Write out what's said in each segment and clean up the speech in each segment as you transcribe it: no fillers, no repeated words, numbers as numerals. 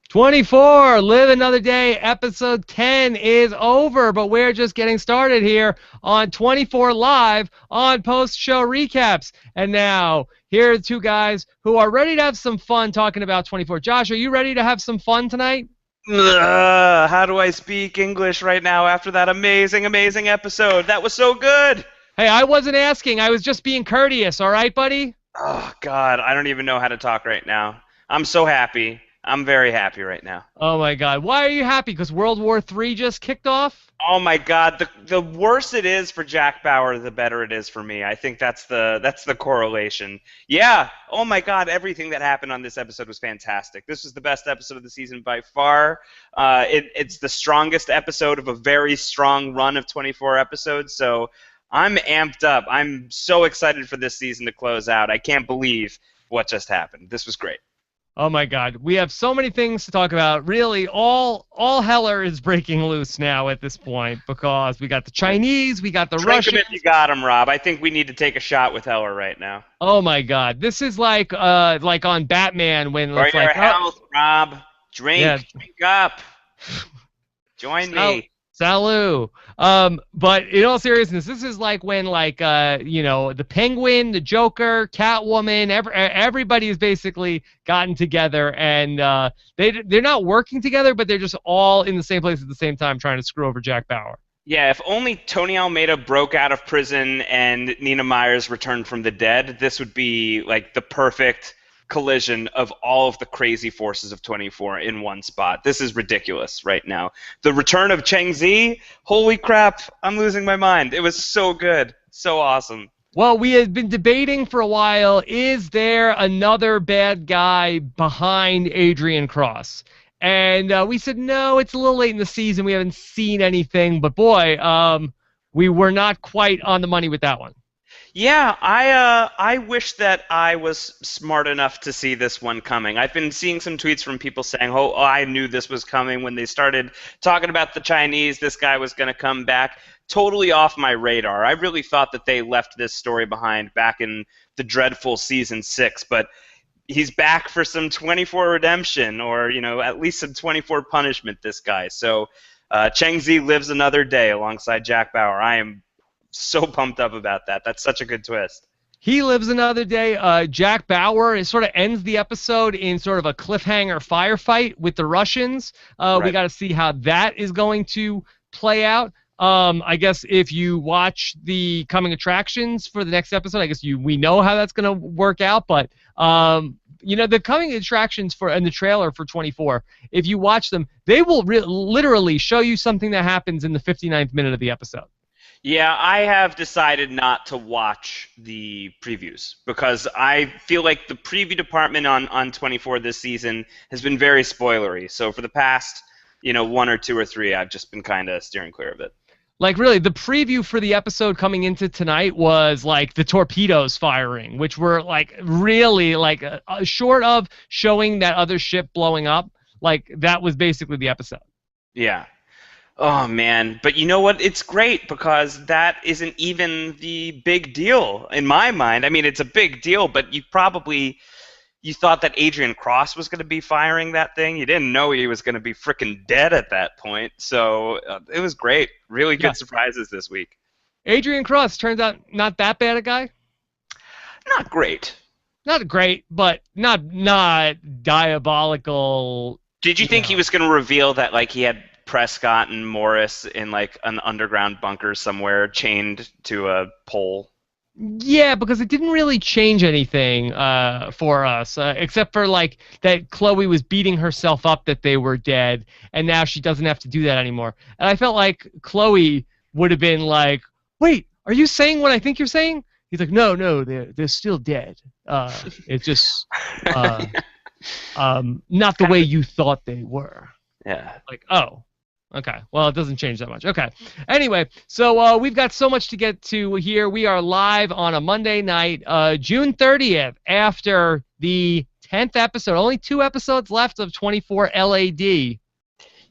24, Live Another Day, episode 10 is over, but we're just getting started here on 24 Live on post-show recaps. And now, here are two guys who are ready to have some fun talking about 24. Josh, are you ready to have some fun tonight? How do I speak English right now after that amazing, amazing episode? That was so good! Hey, I wasn't asking. I was just being courteous, all right, buddy? Oh, God, I don't even know how to talk right now. I'm so happy. I'm very happy right now. Oh, my God. Why are you happy? Because World War III just kicked off? Oh my God, the worse it is for Jack Bauer, the better it is for me. I think that's the correlation. Yeah. Oh my God, everything that happened on this episode was fantastic. This was the best episode of the season by far. It's the strongest episode of a very strong run of 24 episodes. So I'm amped up. I'm so excited for this season to close out. I can't believe what just happened. This was great. Oh my God, we have so many things to talk about. Really, all Heller is breaking loose now at this point because we got the Chinese, we got the Drink 'em Russians. if you got 'em, Rob. I think we need to take a shot with Heller right now. Oh my God, this is like on Batman when For it's your like health, Rob. Drink, yeah, drink up. Join me. Salut. But in all seriousness, this is like when the Penguin, the Joker, Catwoman, everybody has basically gotten together and they're not working together, but they're just all in the same place at the same time trying to screw over Jack Bauer. Yeah, if only Tony Almeida broke out of prison and Nina Myers returned from the dead, this would be like the perfect collision of all of the crazy forces of 24 in one spot. This is ridiculous right now. The return of Cheng Zi, holy crap, I'm losing my mind. It was so good, so awesome. Well, we had been debating for a while, is there another bad guy behind Adrian Cross? And we said, no, it's a little late in the season. We haven't seen anything. But boy, we were not quite on the money with that one. Yeah, I wish that I was smart enough to see this one coming. I've been seeing some tweets from people saying, "Oh, I knew this was coming when they started talking about the Chinese. This guy was going to come back." Totally off my radar. I really thought that they left this story behind back in the dreadful season 6, but he's back for some 24 redemption, or at least some 24 punishment. This guy. So Cheng Zi lives another day alongside Jack Bauer. I am so pumped up about that. That's such a good twist. He lives another day. Jack Bauer sort of ends the episode in sort of a cliffhanger firefight with the Russians. Right. We got to see how that is going to play out. I guess if you watch the coming attractions for the next episode, I guess we know how that's going to work out. But the coming attractions in the trailer for 24, if you watch them, they will literally show you something that happens in the 59th minute of the episode. Yeah, I have decided not to watch the previews because I feel like the preview department on 24 this season has been very spoilery. So for the past, 1 or 2 or 3, I've just been kind of steering clear of it. Like, really, the preview for the episode coming into tonight was, like, the torpedoes firing, which were, like, really, like, short of showing that other ship blowing up. Like, that was basically the episode. Yeah. Oh, man. But you know what? It's great because that isn't even the big deal in my mind. I mean, it's a big deal, but you thought that Adrian Cross was going to be firing that thing. You didn't know he was going to be freaking dead at that point. So it was great. Really good surprises this week. Adrian Cross turns out not that bad a guy. Not great. Not great, but not diabolical. Did you think he was going to reveal that, like, he had Prescott and Morris in, like, an underground bunker somewhere chained to a pole? Yeah, because it didn't really change anything for us, except for, like, that Chloe was beating herself up that they were dead, and now she doesn't have to do that anymore. And I felt like Chloe would have been like, wait, are you saying what I think you're saying? He's like, no, they're still dead. It's just not the way you thought they were. Yeah. Like, oh. Okay, well, it doesn't change that much. Okay. Anyway, so we've got so much to get to here. We are live on a Monday night, June 30th, after the 10th episode. Only 2 episodes left of 24 LAD.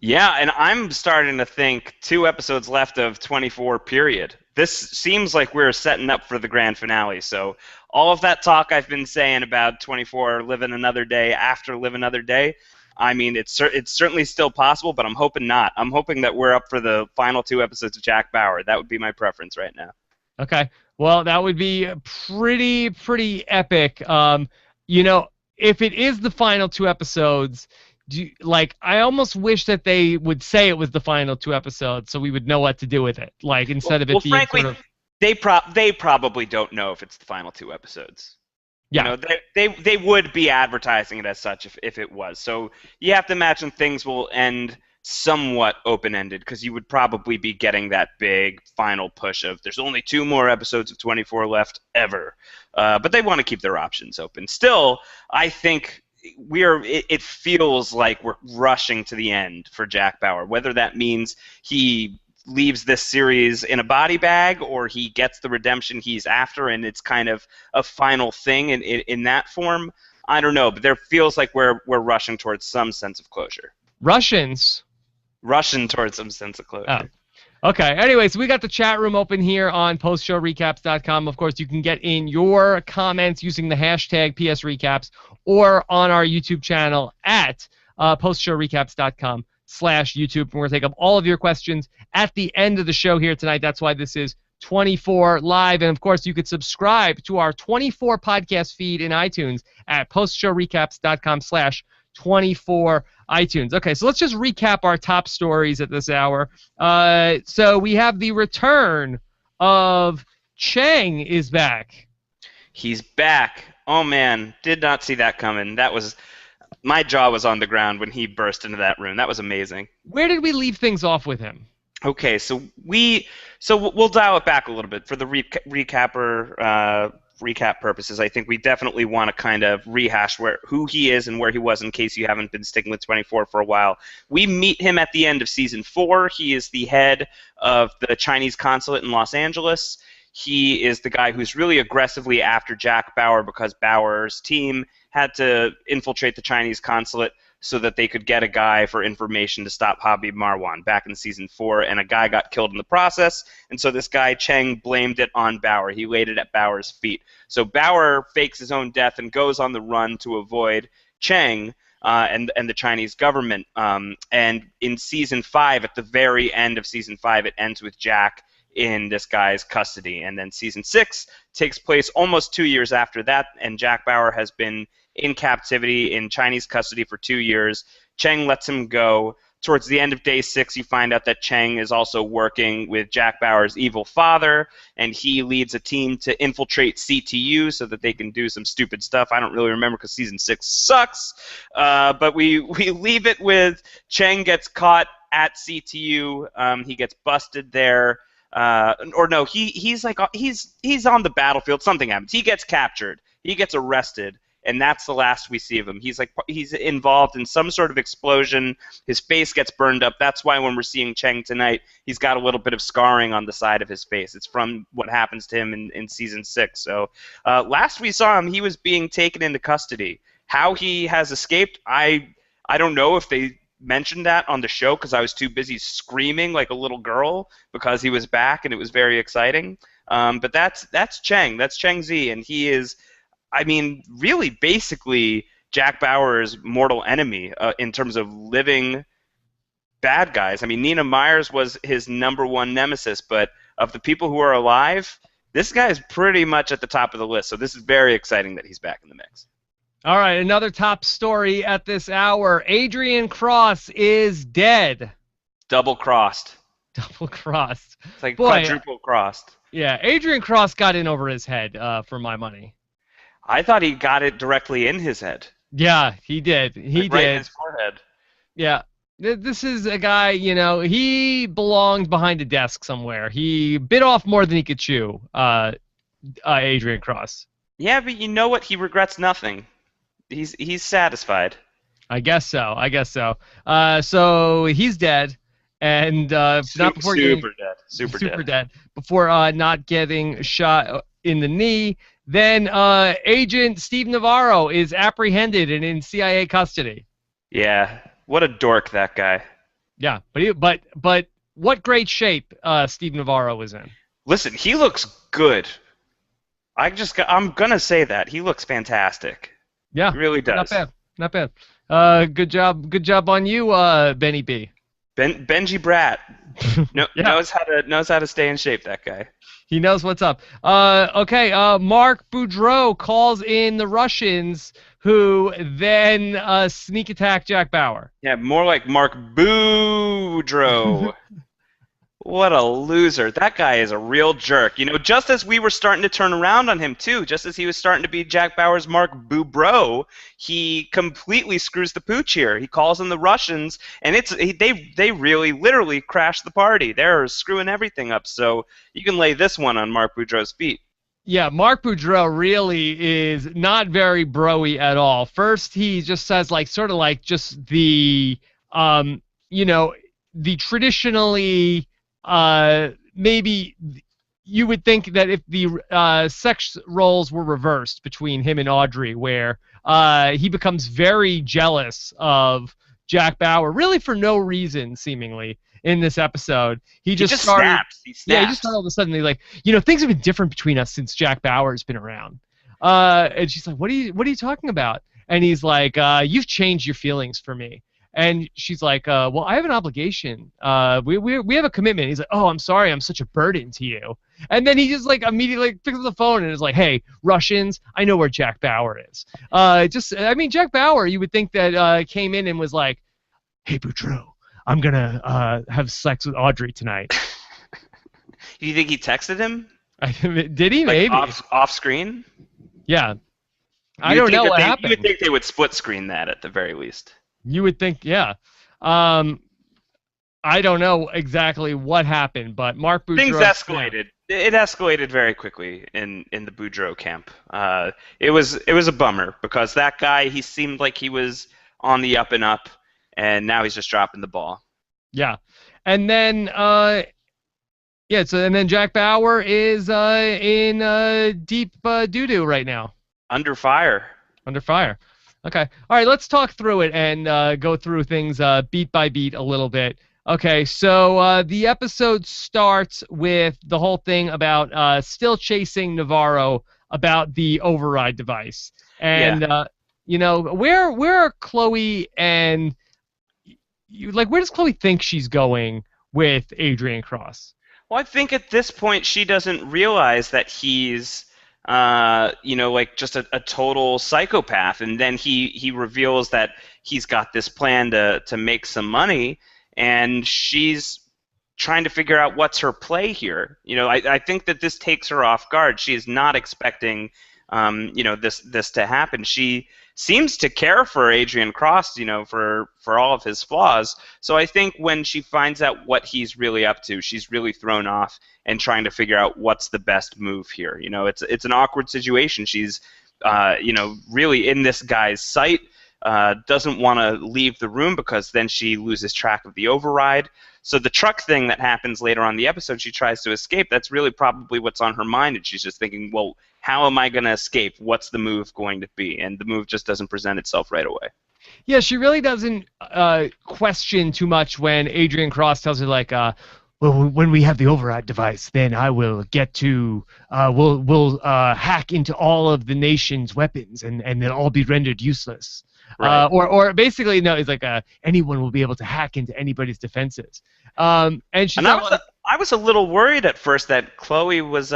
Yeah, and I'm starting to think 2 episodes left of 24, period. This seems like we're setting up for the grand finale. So all of that talk I've been saying about 24 living another day after Live Another Day, I mean, it's certainly still possible, but I'm hoping not. I'm hoping that we're up for the final 2 episodes of Jack Bauer. That would be my preference right now. Okay. Well, that would be pretty epic. You know, if it is the final 2 episodes, I almost wish that they would say it was the final 2 episodes so we would know what to do with it. Like instead of it being frankly, sort of they probably don't know if it's the final 2 episodes. You yeah. know, they would be advertising it as such if it was. So you have to imagine things will end somewhat open-ended because you would probably be getting that big final push of there's only 2 more episodes of 24 left ever. But they want to keep their options open. Still, I think it feels like we're rushing to the end for Jack Bauer, whether that means he leaves this series in a body bag or he gets the redemption he's after and it's kind of a final thing in that form. I don't know, but there feels like we're rushing towards some sense of closure. Rushing towards some sense of closure. Oh. Okay. Anyway, so we got the chat room open here on postshowrecaps.com. Of course, you can get in your comments using the hashtag PSRecaps or on our YouTube channel at postshowrecaps.com/YouTube. And we're going to take up all of your questions at the end of the show here tonight. That's why this is 24 live. And, of course, you could subscribe to our 24 podcast feed in iTunes at postshowrecaps.com/24 iTunes. Okay, so let's just recap our top stories at this hour. So we have the return of Chang is back. He's back. Oh, man, did not see that coming. My jaw was on the ground when he burst into that room. That was amazing. Where did we leave things off with him? Okay, so we'll dial it back a little bit for the recap purposes. I think we definitely want to kind of rehash who he is and where he was in case you haven't been sticking with 24 for a while. We meet him at the end of season 4. He is the head of the Chinese consulate in Los Angeles. He is the guy who's really aggressively after Jack Bauer because Bauer's team had to infiltrate the Chinese consulate so that they could get a guy for information to stop Habib Marwan back in season 4, and a guy got killed in the process, and so this guy, Cheng, blamed it on Bauer. He laid it at Bauer's feet. So Bauer fakes his own death and goes on the run to avoid Cheng and the Chinese government. And in season 5, at the very end of season 5, it ends with Jack in this guy's custody. And then season 6 takes place almost 2 years after that, and Jack Bauer has been in captivity in Chinese custody for 2 years. Cheng lets him go. Towards the end of day 6, you find out that Cheng is also working with Jack Bauer's evil father, and he leads a team to infiltrate CTU so that they can do some stupid stuff. I don't really remember because season 6 sucks, but we leave it with Cheng gets caught at CTU. He gets busted there. Or no, he's on the battlefield. Something happens. He gets captured. He gets arrested. And that's the last we see of him. He's involved in some sort of explosion. His face gets burned up. That's why when we're seeing Cheng tonight, he's got a little bit of scarring on the side of his face. It's from what happens to him in season 6. So last we saw him, he was being taken into custody. How he has escaped, I don't know if they mentioned that on the show because I was too busy screaming like a little girl because he was back and it was very exciting. But that's Cheng. That's Cheng Zi, and he is, I mean, really basically Jack Bauer's mortal enemy in terms of living bad guys. I mean, Nina Myers was his #1 nemesis, but of the people who are alive, this guy is pretty much at the top of the list. So this is very exciting that he's back in the mix. All right, another top story at this hour. Adrian Cross is dead. Double-crossed. Double-crossed. It's like quadruple-crossed. Yeah, Adrian Cross got in over his head, for my money. I thought he got it directly in his head. Yeah, he did. He did. Right in his forehead. Yeah. This is a guy, he belonged behind a desk somewhere. He bit off more than he could chew, Adrian Cross. Yeah, but you know what? He regrets nothing. He's satisfied. I guess so. So he's dead, and not before super dead. Before not getting shot in the knee. Then Agent Steve Navarro is apprehended and in CIA custody. Yeah, what a dork that guy. Yeah, but what great shape Steve Navarro is in. Listen, he looks good. I'm gonna say that he looks fantastic. Yeah, he really does. Not bad. Good job on you, Benny B. Benji Brat Yeah, knows how to stay in shape. That guy. he knows what's up. Okay. Mark Boudreau calls in the Russians, who then sneak attack Jack Bauer. Yeah, more like Mark Boudreaux. What a loser. That guy is a real jerk. Just as we were starting to turn around on him, too, just as he was starting to be Jack Bauer's Mark Boubro, he completely screws the pooch here. He calls in the Russians, and they really, literally crashed the party. They're screwing everything up, so you can lay this one on Mark Boudreaux's feet. Yeah, Mark Boudreau really is not very broy at all. First, he just says like sort of like just the you know, the traditionally maybe you would think that if the sex roles were reversed between him and Audrey, where he becomes very jealous of Jack Bauer, really for no reason, seemingly, in this episode. He just started. Snaps. He snaps. Yeah, he just started all of a sudden. Like, things have been different between us since Jack Bauer's been around. And she's like, "What are you talking about?" And he's like, "You've changed your feelings for me." And she's like, "Well, I have an obligation. We have a commitment." He's like, "Oh, I'm sorry, I'm such a burden to you." And then he just like immediately picks up the phone and is like, "Hey, Russians, I know where Jack Bauer is." Jack Bauer, you would think that came in and was like, "Hey, Boudreaux, I'm gonna have sex with Audrey tonight." Do you think he texted him? Did he? Like Maybe. off screen? Yeah. I don't know what happened. You would think they would split screen that at the very least. You would think, yeah. I don't know exactly what happened, but Mark Boudreaux. Things escalated. Yeah. It escalated very quickly in the Boudreaux camp. It was a bummer because that guy, he seemed like he was on the up and up, and now he's just dropping the ball. Yeah, and then Jack Bauer is in deep doo-doo right now. Under fire. Under fire. Okay. All right, let's talk through it and go through things beat by beat a little bit. Okay, so the episode starts with the whole thing about still chasing Navarro about the override device. And, where are Chloe and... where does Chloe think she's going with Adrian Cross? Well, I think at this point she doesn't realize that he's... just a total psychopath, and then he reveals that he's got this plan to make some money, and she's trying to figure out what's her play here. I think that this takes her off guard. She is not expecting, this to happen. She seems to care for Adrian Cross, for all of his flaws. So I think when she finds out what he's really up to, she's really thrown off and trying to figure out what's the best move here. It's an awkward situation. She's, really in this guy's sight, doesn't want to leave the room because then she loses track of the override. So the truck thing that happens later on in the episode, she tries to escape. That's really probably what's on her mind, and she's just thinking, well, how am I going to escape? What's the move going to be? And the move just doesn't present itself right away. Yeah, she really doesn't question too much when Adrian Cross tells her, like, well, when we have the override device, then I will get to, we'll hack into all of the nation's weapons, and they'll all be rendered useless. Right. Or basically, no, it's like anyone will be able to hack into anybody's defenses. And she's I was a little worried at first that Chloe was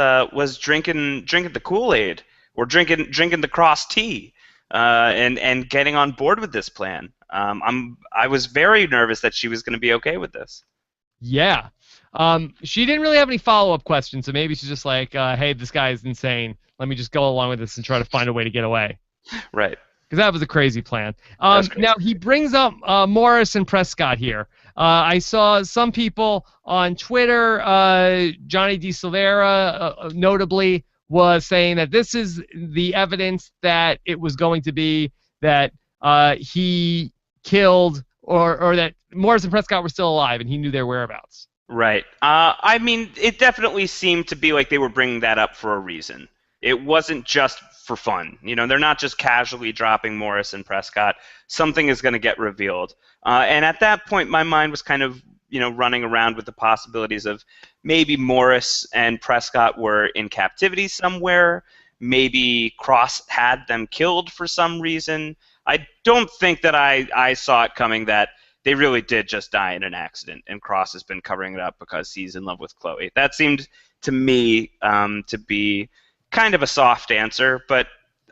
drinking the Kool-Aid or drinking the Cross tea, and getting on board with this plan. I was very nervous that she was going to be okay with this. Yeah. She didn't really have any follow-up questions, so maybe she's just like, hey, this guy is insane. Let me just go along with this and try to find a way to get away. Right. Because that was a crazy plan. Now, he brings up Morris and Prescott here. I saw some people on Twitter, Johnny D. Silvera notably, was saying that this is the evidence that it was going to be that he killed or that Morris and Prescott were still alive and he knew their whereabouts. Right. It definitely seemed to be like they were bringing that up for a reason. It wasn't just for fun. They're not just casually dropping Morris and Prescott. Something is going to get revealed. And at that point, my mind was kind of, running around with the possibilities of maybe Morris and Prescott were in captivity somewhere. Maybe Cross had them killed for some reason. I don't think that I saw it coming that they really did just die in an accident, and Cross has been covering it up because he's in love with Chloe. That seemed to me to be kind of a soft answer, but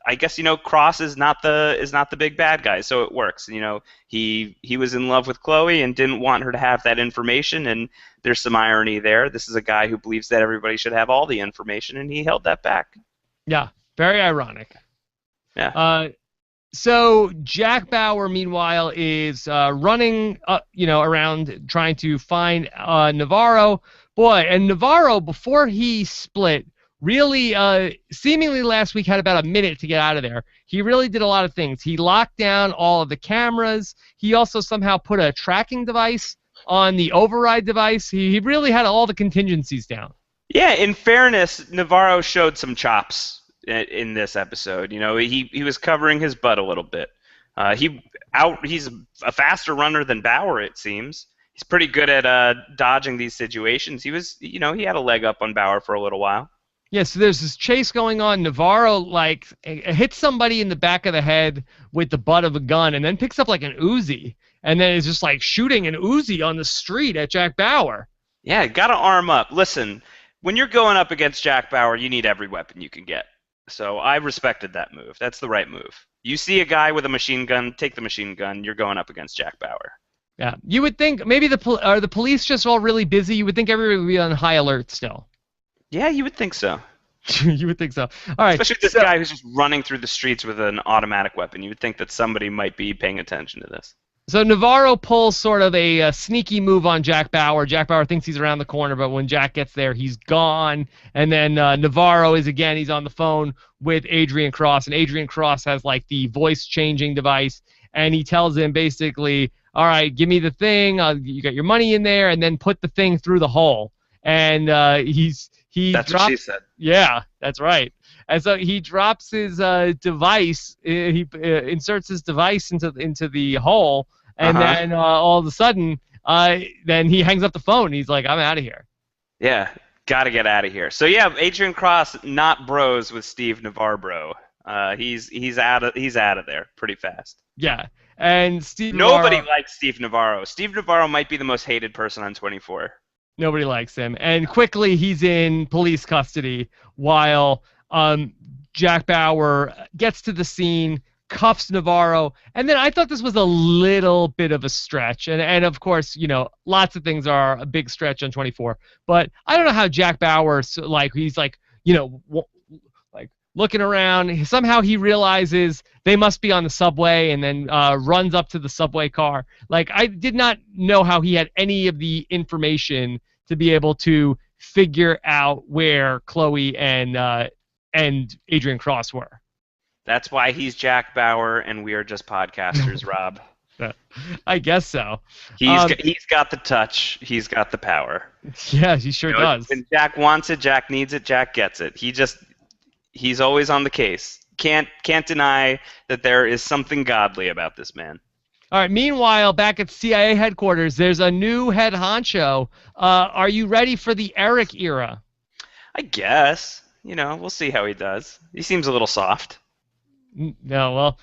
I guess Cross is not the big bad guy, so it works. He was in love with Chloe and didn't want her to have that information, and there's some irony there. This is a guy who believes that everybody should have all the information, and he held that back. Yeah, very ironic. Yeah. So Jack Bauer, meanwhile, is running, around trying to find Navarro. Boy, and Navarro, before he split, really, seemingly last week had about a minute to get out of there. He really did a lot of things. He locked down all of the cameras. He also somehow put a tracking device on the override device. He really had all the contingencies down. Yeah, in fairness, Navarro showed some chops in this episode. He was covering his butt a little bit. He's a faster runner than Bauer, it seems. He's pretty good at dodging these situations. He had a leg up on Bauer for a little while. Yeah, so there's this chase going on. Navarro hits somebody in the back of the head with the butt of a gun, and then picks up like an Uzi, and then is just like shooting an Uzi on the street at Jack Bauer. Yeah, gotta arm up. Listen, when you're going up against Jack Bauer, you need every weapon you can get. So I respected that move. That's the right move. You see a guy with a machine gun, take the machine gun. You're going up against Jack Bauer. Yeah, you would think maybe are the police just all really busy? You would think everybody would be on high alert still. Yeah, you would think so. You would think so. All right. Especially this guy who's just running through the streets with an automatic weapon. You would think that somebody might be paying attention to this. So Navarro pulls sort of a sneaky move on Jack Bauer. Jack Bauer thinks he's around the corner, but when Jack gets there, he's gone. And then Navarro he's on the phone with Adrian Cross, and Adrian Cross has like the voice-changing device, and he tells him basically, all right, give me the thing, you got your money in there, and then put the thing through the hole. And That's what she said. Yeah, that's right. And so he drops his device, he inserts his device into the hole, and then all of a sudden, then he hangs up the phone. He's like, I'm out of here. Yeah, gotta get out of here. So yeah, Adrian Cross not bros with Steve Navarro. He's out of there pretty fast. Yeah, and Nobody likes Steve Navarro. Steve Navarro might be the most hated person on 24. Nobody likes him, and quickly he's in police custody while Jack Bauer gets to the scene, cuffs Navarro, and then I thought this was a little bit of a stretch, and of course, lots of things are a big stretch on 24, but I don't know how Jack Bauer, he's looking around, somehow he realizes they must be on the subway, and then runs up to the subway car. I did not know how he had any of the information to be able to figure out where Chloe and Adrian Cross were. That's why he's Jack Bauer and we are just podcasters, Rob. I guess so. He's got the touch. He's got the power. Yeah, he sure does. When Jack wants it, Jack needs it, Jack gets it. He's always on the case. Can't deny that there is something godly about this man. All right, meanwhile, back at CIA headquarters, there's a new head honcho. Are you ready for the Eric era? I guess. We'll see how he does. He seems a little soft. No, well,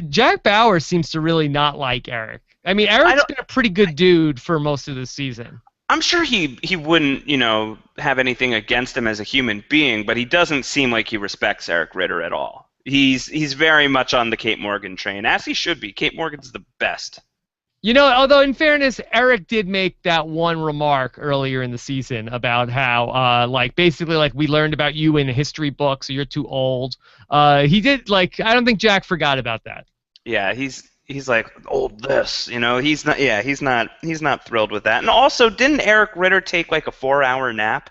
Jack Bauer seems to really not like Eric. I mean, Eric's been a pretty good dude for most of the season. I'm sure he wouldn't, have anything against him as a human being, but he doesn't seem like he respects Eric Ritter at all. He's very much on the Kate Morgan train, as he should be. Kate Morgan's the best. Although in fairness, Eric did make that one remark earlier in the season about how, basically, we learned about you in a history book, so you're too old. He did, I don't think Jack forgot about that. Yeah, he's like, old this, he's not thrilled with that. And also, didn't Eric Ritter take a 4-hour nap?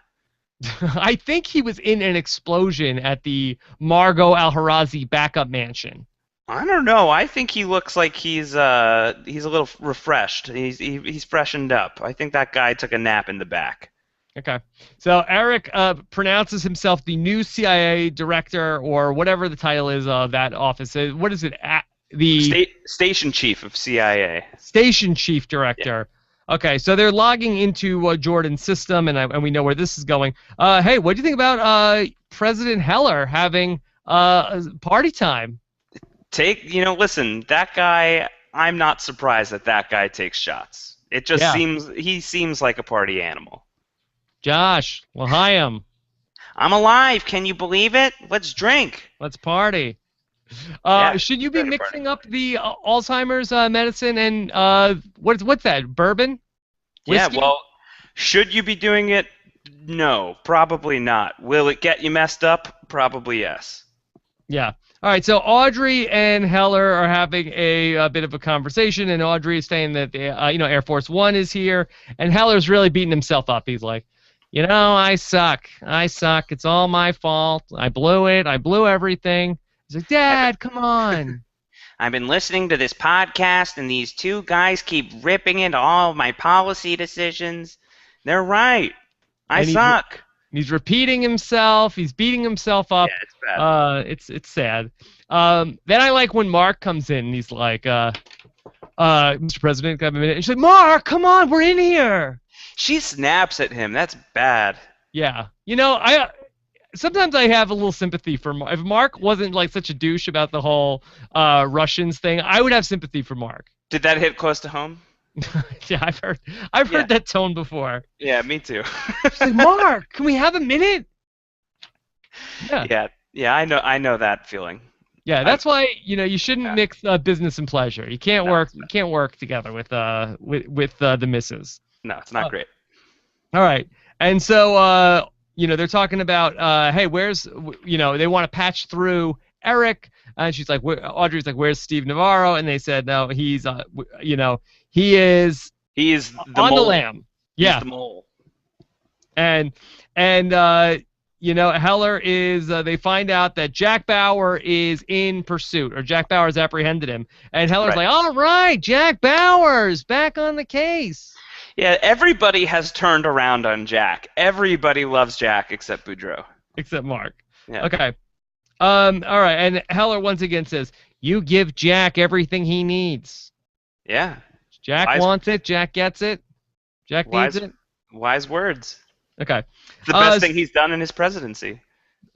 I think he was in an explosion at the Margot Al-Harazi backup mansion. I don't know. I think he looks like he's a little refreshed. He's freshened up. I think that guy took a nap in the back. Okay. So Eric pronounces himself the new CIA director, or whatever the title is of that office. What is it? The Station Chief of CIA. Station Chief Director. Yeah. Okay, so they're logging into Jordan's system, and we know where this is going. Hey, what do you think about President Heller having party time? Listen, that guy, I'm not surprised that that guy takes shots. It just Yeah. he seems like a party animal. Josh, well, hi him. I'm alive. Can you believe it? Let's drink. Let's party. Yeah, Should you be ready to party. mixing up the Alzheimer's medicine and what's that? Bourbon? Yeah, Whiskey? well, should you be doing it? No, probably not. Will it get you messed up? Probably yes. Yeah. All right. So Audrey and Heller are having a bit of a conversation, and Audrey is saying that Air Force One is here, and Heller's really beating himself up. He's like, I suck. I suck. It's all my fault. I blew it. I blew everything. He's like, Dad, come on. I've been listening to this podcast, and these two guys keep ripping into all of my policy decisions. They're right. I And suck. he's repeating himself. He's beating himself up. Yeah, it's bad. It's sad. Then I like when Mark comes in and he's like, Mr. President, can I have a minute? And she's like, Mark, come on, we're in here. She snaps at him. That's bad. Yeah. I sometimes I have a little sympathy for Mark. If Mark wasn't like such a douche about the whole Russians thing, I would have sympathy for Mark. Did that hit close to home? Yeah, I've heard that tone before. Yeah, me too. She's like, Mark, can we have a minute? Yeah, I know that feeling. Yeah, that's why you shouldn't mix business and pleasure. You can't work together with the missus. No, it's not great. All right, and so they're talking about hey, they want to patch through Eric, and she's like, Audrey's like, where's Steve Navarro? And they said no, he's he is the on mole. the lam. Yeah, He's the mole. and Heller is, they find out that Jack Bauer is in pursuit, or Jack Bauer's apprehended him. And Heller's like, all right, Jack Bauer's back on the case. Yeah, everybody has turned around on Jack. Everybody loves Jack except Boudreaux. Except Mark. Yeah. Okay. All right, and Heller once again says, you give Jack everything he needs. Yeah. Jack wants it, Jack gets it, Jack needs it. Wise words. Okay. It's the best thing he's done in his presidency.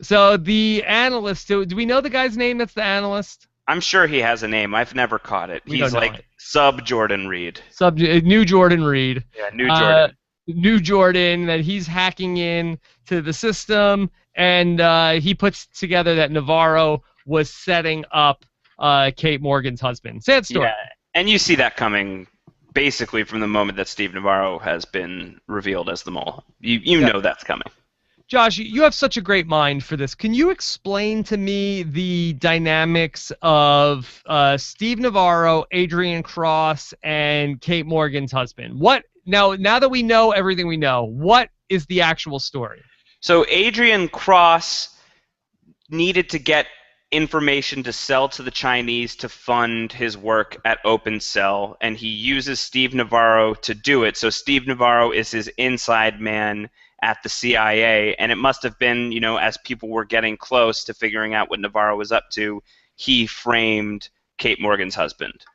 So the analyst, do we know the guy's name that's the analyst? I'm sure he has a name. I've never caught it. He's like sub Jordan Reed. New Jordan Reed. Yeah, new Jordan. New Jordan, that he's hacking in to the system, and he puts together that Navarro was setting up Kate Morgan's husband. Sad story. Yeah, and you see that coming basically from the moment that Steve Navarro has been revealed as the mole. You know that's coming. Josh, you have such a great mind for this. Can you explain to me the dynamics of Steve Navarro, Adrian Cross, and Kate Morgan's husband? Now that we know everything we know, what is the actual story? So Adrian Cross needed to get information to sell to the Chinese to fund his work at OpenCell, and he uses Steve Navarro to do it. So Steve Navarro is his inside man at the CIA, and it must have been, as people were getting close to figuring out what Navarro was up to, he framed Kate Morgan's husband.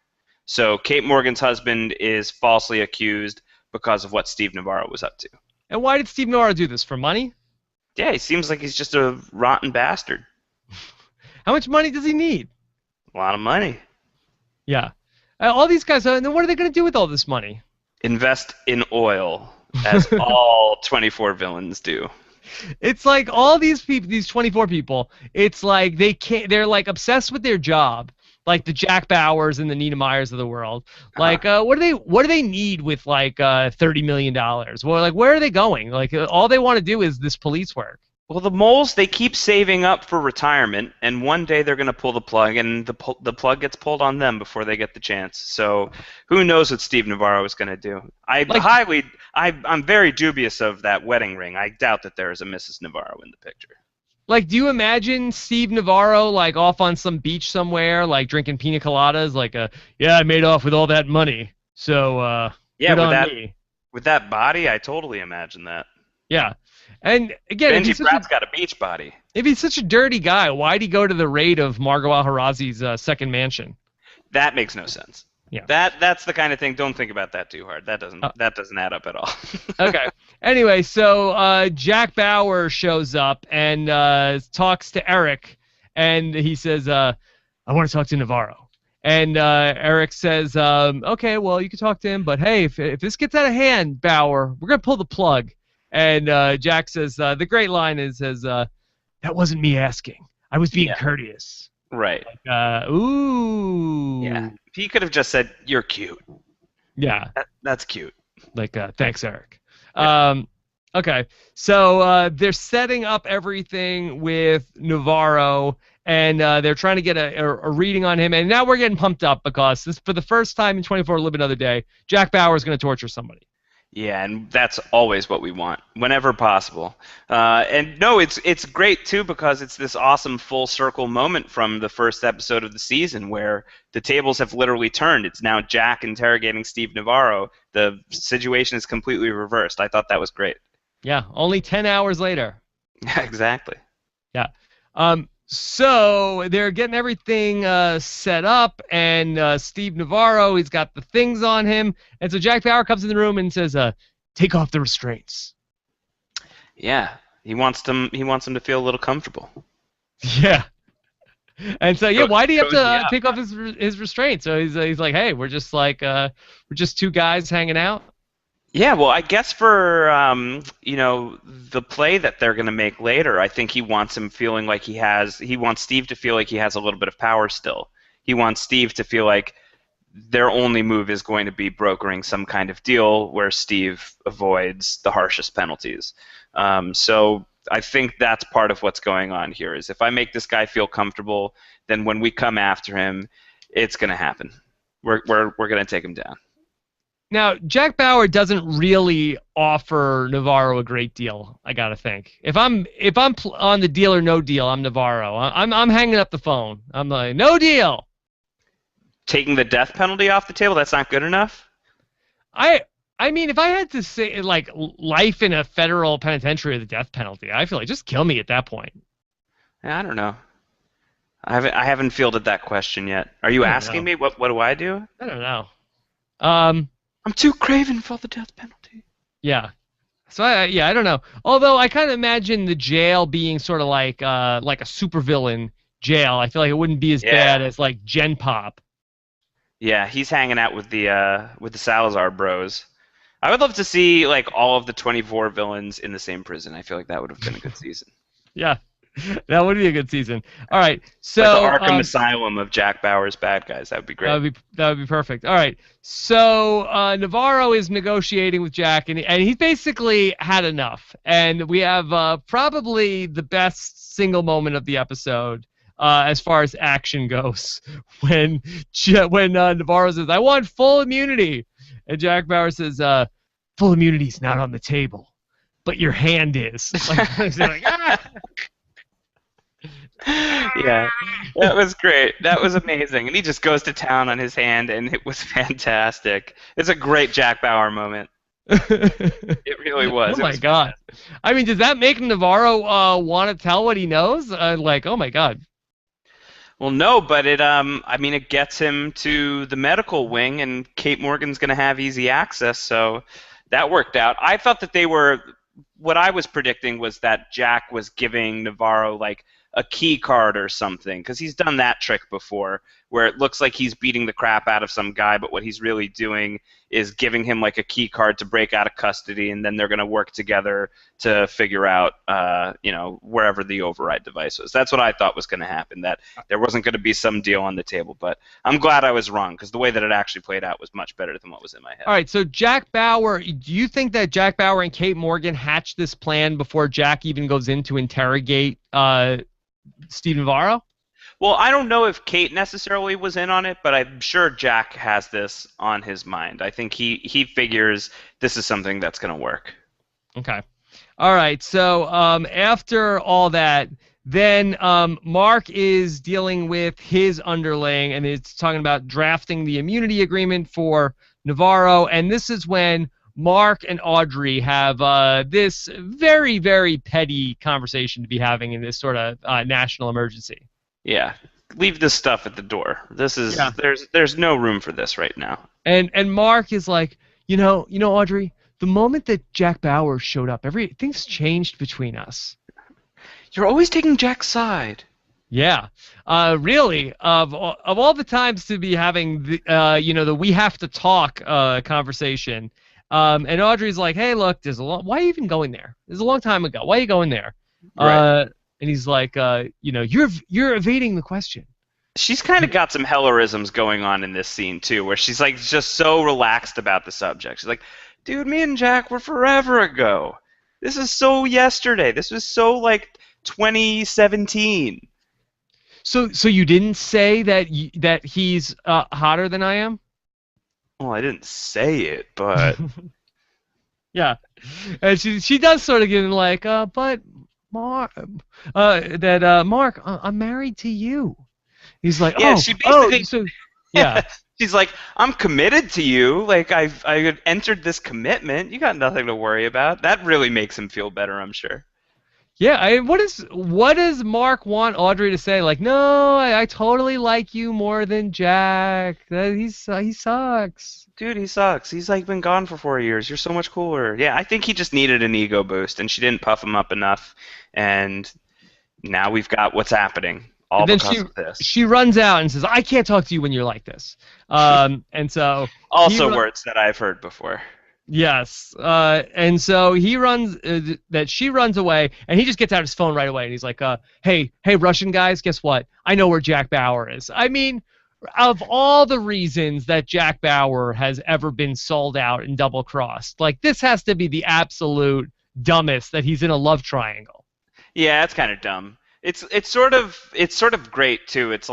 So Kate Morgan's husband is falsely accused because of what Steve Navarro was up to. And why did Steve Navarro do this? For money? Yeah, he seems like he's just a rotten bastard. How much money does he need? A lot of money. Yeah. All these guys, then what are they going to do with all this money? Invest in oil, as all 24 villains do. It's like all these people, these 24 people, it's like they're like obsessed with their job, like the Jack Bauers and the Nina Meyers of the world. Like, what do they need with like $30 million? Well, like, where are they going? Like, all they want to do is this police work. Well, the moles, they keep saving up for retirement, and one day they're going to pull the plug, and the plug gets pulled on them before they get the chance. So who knows what Steve Navarro is going to do? I'm very dubious of that wedding ring. I doubt that there is a Mrs. Navarro in the picture. Like, do you imagine Steve Navarro, like, off on some beach somewhere, like, drinking pina coladas, like, I made off with all that money, so, yeah, with that body, I totally imagine that. Yeah. And again, Benji Pratt's got a beach body. If he's such a dirty guy, why'd he go to the raid of Margot Al-Harazi's second mansion? That makes no sense. Yeah. That's the kind of thing. Don't think about that too hard. That doesn't add up at all. Okay. Anyway, so Jack Bauer shows up and talks to Eric, and he says, I want to talk to Navarro. And Eric says, okay, well, you can talk to him, but hey, if this gets out of hand, Bauer, we're going to pull the plug. And Jack says, the great line says, that wasn't me asking. I was being Yeah. courteous. Right. Ooh. Yeah. He could have just said, "You're cute." Yeah. That's cute. Like, thanks, Eric. Yeah. Okay. So they're setting up everything with Navarro, and they're trying to get a reading on him. And now we're getting pumped up because this, for the first time in 24 Live Another Day, Jack Bauer is going to torture somebody. Yeah, and that's always what we want, whenever possible. And no, it's great too because it's this awesome full circle moment from the first episode of the season where the tables have literally turned. It's now Jack interrogating Steve Navarro. The situation is completely reversed. I thought that was great. Yeah. Only 10 hours later. Yeah, exactly. Yeah. So they're getting everything set up, and Steve Navarro, he's got the things on him, and so Jack Bauer comes in the room and says, "Take off the restraints." Yeah, he wants them. He wants them to feel a little comfortable. Yeah. And so why do you have Cozy to up. take off his restraints? So he's like, hey, we're just two guys hanging out. Yeah, well, I guess for the play that they're going to make later, I think he wants him feeling like he wants Steve to feel like he has a little bit of power still. He wants Steve to feel like their only move is going to be brokering some kind of deal where Steve avoids the harshest penalties. So I think that's part of what's going on here is if I make this guy feel comfortable, then when we come after him, it's going to happen. We're going to take him down. Now, Jack Bauer doesn't really offer Navarro a great deal, I gotta think. If I'm on the deal or no deal, I'm Navarro. I'm hanging up the phone. I'm like, no deal. Taking the death penalty off the table, that's not good enough? I mean, if I had to say like life in a federal penitentiary or the death penalty, I feel like just kill me at that point. I don't know. I haven't fielded that question yet. Are you asking me what do I do? I don't know. I'm too craven for the death penalty. Yeah. So I don't know. Although I kind of imagine the jail being sort of like a supervillain jail. I feel like it wouldn't be as bad as like Gen Pop. Yeah, he's hanging out with the Salazar bros. I would love to see like all of the 24 villains in the same prison. I feel like that would have been a good season. Yeah. That would be a good season. All right, so like the Arkham Asylum of Jack Bauer's bad guys. That would be great. That would be perfect. All right, so Navarro is negotiating with Jack, and he's basically had enough. And we have probably the best single moment of the episode as far as action goes, when Navarro says, "I want full immunity," and Jack Bauer says, "Full immunity's not on the table, but your hand is." Like, ah! Yeah, that was great. That was amazing. And he just goes to town on his hand, and it was fantastic. It's a great Jack Bauer moment. It really was. Oh my God. I mean, does that make Navarro want to tell what he knows? Like, oh my God. Well, no, but it gets him to the medical wing, and Kate Morgan's going to have easy access, so that worked out. I thought that what I was predicting was that Jack was giving Navarro, like, a key card or something, because he's done that trick before where it looks like he's beating the crap out of some guy, but what he's really doing is giving him like a key card to break out of custody, and then they're going to work together to figure out wherever the override device was. That's what I thought was going to happen, that there wasn't going to be some deal on the table, but I'm glad I was wrong because the way that it actually played out was much better than what was in my head. All right, so Jack Bauer, do you think that Jack Bauer and Kate Morgan hatched this plan before Jack even goes in to interrogate Steve Navarro? Well, I don't know if Kate necessarily was in on it, but I'm sure Jack has this on his mind. I think he figures this is something that's going to work. Okay. All right. So after all that, then Mark is dealing with his underling, and it's talking about drafting the immunity agreement for Navarro, and this is when Mark and Audrey have this very, very petty conversation to be having in this sort of national emergency. Yeah, leave this stuff at the door. This is there's no room for this right now. And Mark is like, Audrey, the moment that Jack Bauer showed up, everything's changed between us. You're always taking Jack's side. Yeah, really. Of all the times to be having the the we have to talk conversation, and Audrey's like, hey, look, there's a long. Why are you even going there? There's a long time ago. Why are you going there? Right. And he's like, you're evading the question. She's kind of got some Hellerisms going on in this scene too, where she's like just so relaxed about the subject. She's like, "Dude, me and Jack were forever ago. This is so yesterday. This was so like 2017." So you didn't say that he's hotter than I am? Well, I didn't say it, but Yeah, and she does sort of get in like, but Mark, Mark, I'm married to you. He's like, yeah, she oh, basically so yeah, she's like, "I'm committed to you. Like I entered this commitment. You got nothing to worry about." That really makes him feel better, I'm sure. yeah. What does Mark want Audrey to say? Like, no, I totally like you more than Jack. He sucks. Dude, he sucks. He's like been gone for 4 years. You're so much cooler. Yeah, I think he just needed an ego boost, and she didn't puff him up enough. And now we've got what's happening, all And then because of this. she runs out and says, I can't talk to you when you're like this. And so he Also, ru- words that I've heard before. Yes. And so he runs, that she runs away, and he just gets out his phone right away, and he's like, hey, Russian guys, guess what? I know where Jack Bauer is. I mean, of all the reasons that Jack Bauer has ever been sold out and double crossed, like this has to be the absolute dumbest that he's in a love triangle. Yeah, it's kind of dumb. It's sort of great too. It's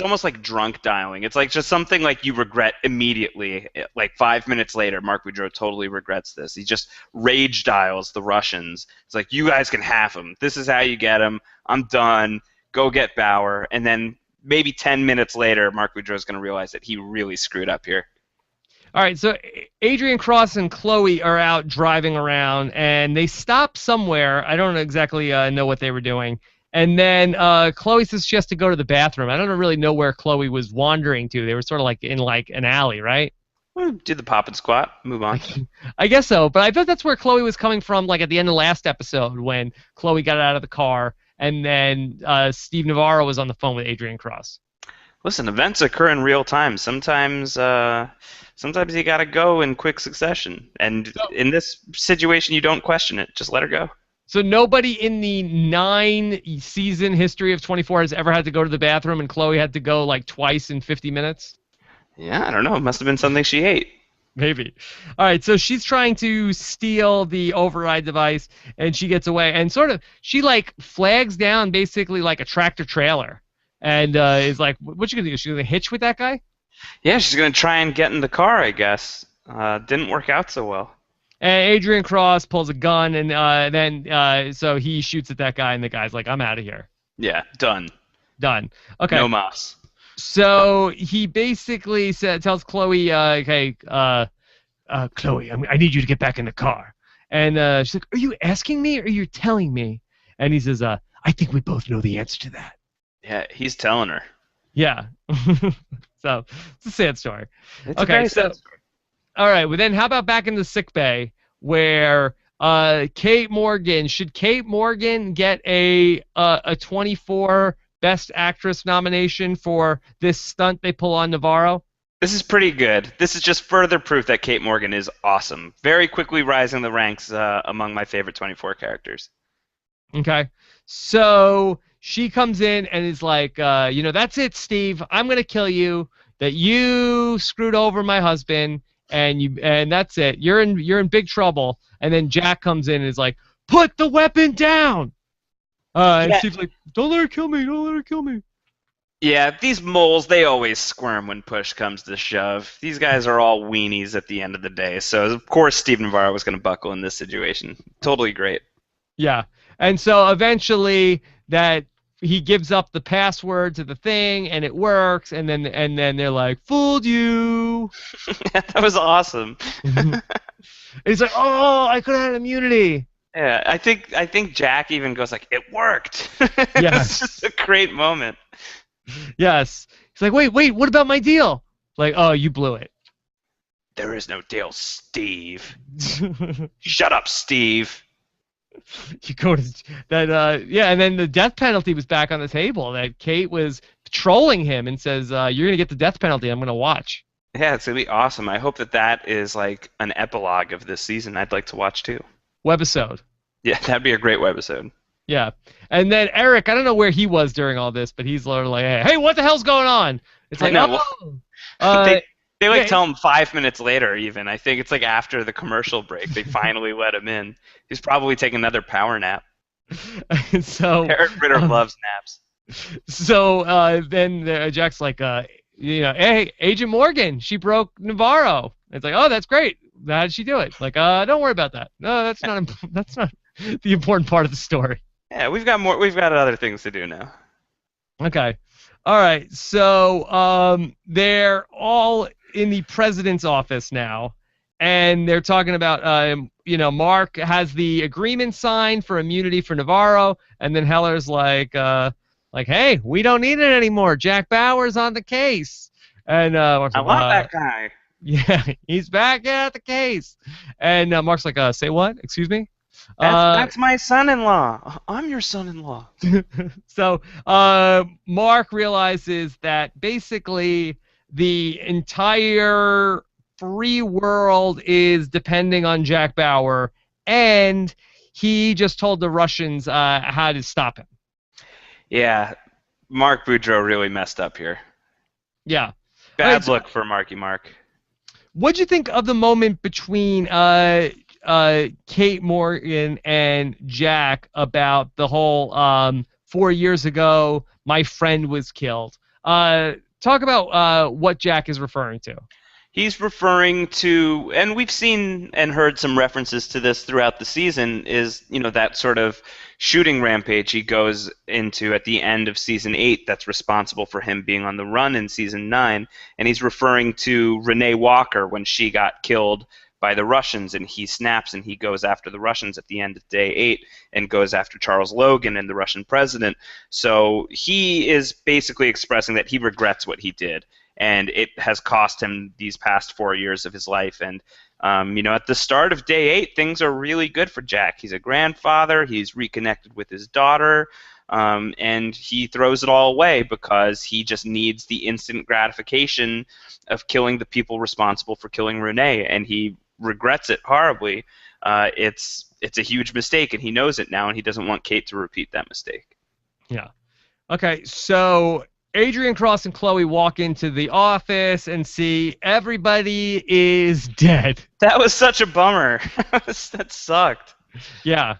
almost like drunk dialing. It's like just something like you regret immediately. Like 5 minutes later, Mark Boudreau totally regrets this. He just rage dials the Russians. It's like, you guys can have him. This is how you get him. I'm done. Go get Bauer. And then maybe 10 minutes later, Mark Boudreau is going to realize that he really screwed up here. All right, so Adrian Cross and Chloe are out driving around, and they stop somewhere. I don't exactly know what they were doing. And then Chloe says she has to go to the bathroom. I don't really know where Chloe was wandering to. They were sort of like in like an alley, right? Well, do the pop and squat. Move on. I guess so, but I thought that's where Chloe was coming from, like at the end of last episode when Chloe got out of the car, and then Steve Navarro was on the phone with Adrian Cross. Listen, events occur in real time. Sometimes you gotta go in quick succession. And in this situation, you don't question it. Just let her go. So nobody in the 9-season history of 24 has ever had to go to the bathroom, and Chloe had to go like twice in 50 minutes? Yeah, I don't know. It must have been something she ate. Maybe. All right, so she's trying to steal the override device, and she gets away, and sort of she like flags down basically like a tractor trailer, and is like, "What you gonna do? She's gonna hitch with that guy?" Yeah, she's gonna try and get in the car, I guess. Didn't work out so well. And Adrian Cross pulls a gun, and then so he shoots at that guy, and the guy's like, "I'm out of here. Yeah, done. Done." Okay. No mas. So he basically tells Chloe, "Okay, Chloe, I need you to get back in the car." And she's like, "Are you asking me or are you telling me?" And he says, "I think we both know the answer to that." Yeah, he's telling her. Yeah. So it's a sad story. It's Okay, a very so sad story. all right. Well, then how about back in the sick bay where Kate Morgan, should Kate Morgan get a 24 Best Actress nomination for this stunt they pull on Navarro? This is pretty good. This is just further proof that Kate Morgan is awesome. Very quickly rising the ranks among my favorite 24 characters. Okay. So she comes in and is like, that's it, Steve. I'm gonna kill you. That you screwed over my husband, and that's it. You're in big trouble. And then Jack comes in and is like, put the weapon down. And Yeah. Steve's like, don't let her kill me. Don't let her kill me. Yeah, these moles, they always squirm when push comes to shove. These guys are all weenies at the end of the day. So, of course, Steve Navarro was going to buckle in this situation. Totally great. Yeah. And so eventually that he gives up the password to the thing and it works, and then they're like, fooled you. That was awesome. And he's like, oh, I could have had immunity. Yeah, I think Jack even goes like, it worked. Yes. It's just a great moment. Yes. He's like, wait, what about my deal? Like, oh, you blew it. There is no deal, Steve. Shut up, Steve. You go to that, yeah, and then the death penalty was back on the table. That Kate was trolling him and says, "You're gonna get the death penalty. I'm gonna watch." Yeah, it's gonna be awesome. I hope that that is like an epilogue of this season. I'd like to watch too. Webisode. Yeah, that'd be a great webisode. Yeah, and then Eric, I don't know where he was during all this, but he's literally like, "Hey, what the hell's going on?" It's I like, know. oh, They they like yeah, tell him 5 minutes later. Even I think it's like after the commercial break, they finally let him in. He's probably taking another power nap. so Eric Ritter um, loves naps. then Jack's like, hey, Agent Morgan, she broke Navarro. It's like, oh, that's great. How did she do it? Like, don't worry about that. No, that's not that's not the important part of the story. Yeah, we've got more. We've got other things to do now. Okay. All right. So they're all in the president's office now, and they're talking about Mark has the agreement signed for immunity for Navarro, and then Heller's like, hey, we don't need it anymore. Jack Bauer's on the case, and Mark's I like, love that guy. yeah, he's back at the case, and Mark's like, say what? Excuse me. That's my son-in-law. I'm your son-in-law. So Mark realizes that basically the entire free world is depending on Jack Bauer, and he just told the Russians how to stop him. Yeah, Mark Boudreau really messed up here. Yeah. Bad look for Marky Mark. What'd you think of the moment between Kate Morgan and Jack about the whole 4 years ago my friend was killed? Talk about what Jack is referring to. He's referring to, and we've seen and heard some references to this throughout the season, is, that sort of shooting rampage he goes into at the end of season 8 that's responsible for him being on the run in season 9. And he's referring to Renee Walker when she got killed by the Russians, and he snaps and he goes after the Russians at the end of day 8 and goes after Charles Logan and the Russian president. So he is basically expressing that he regrets what he did, and it has cost him these past 4 years of his life. And at the start of day 8, things are really good for Jack. He's a grandfather. He's reconnected with his daughter. And he throws it all away because he just needs the instant gratification of killing the people responsible for killing Renee, and he regrets it horribly. It's a huge mistake, and he knows it now, and he doesn't want Kate to repeat that mistake. Yeah. Okay, so Adrian, Cross, and Chloe walk into the office and see everybody is dead. That was such a bummer. That sucked. Yeah.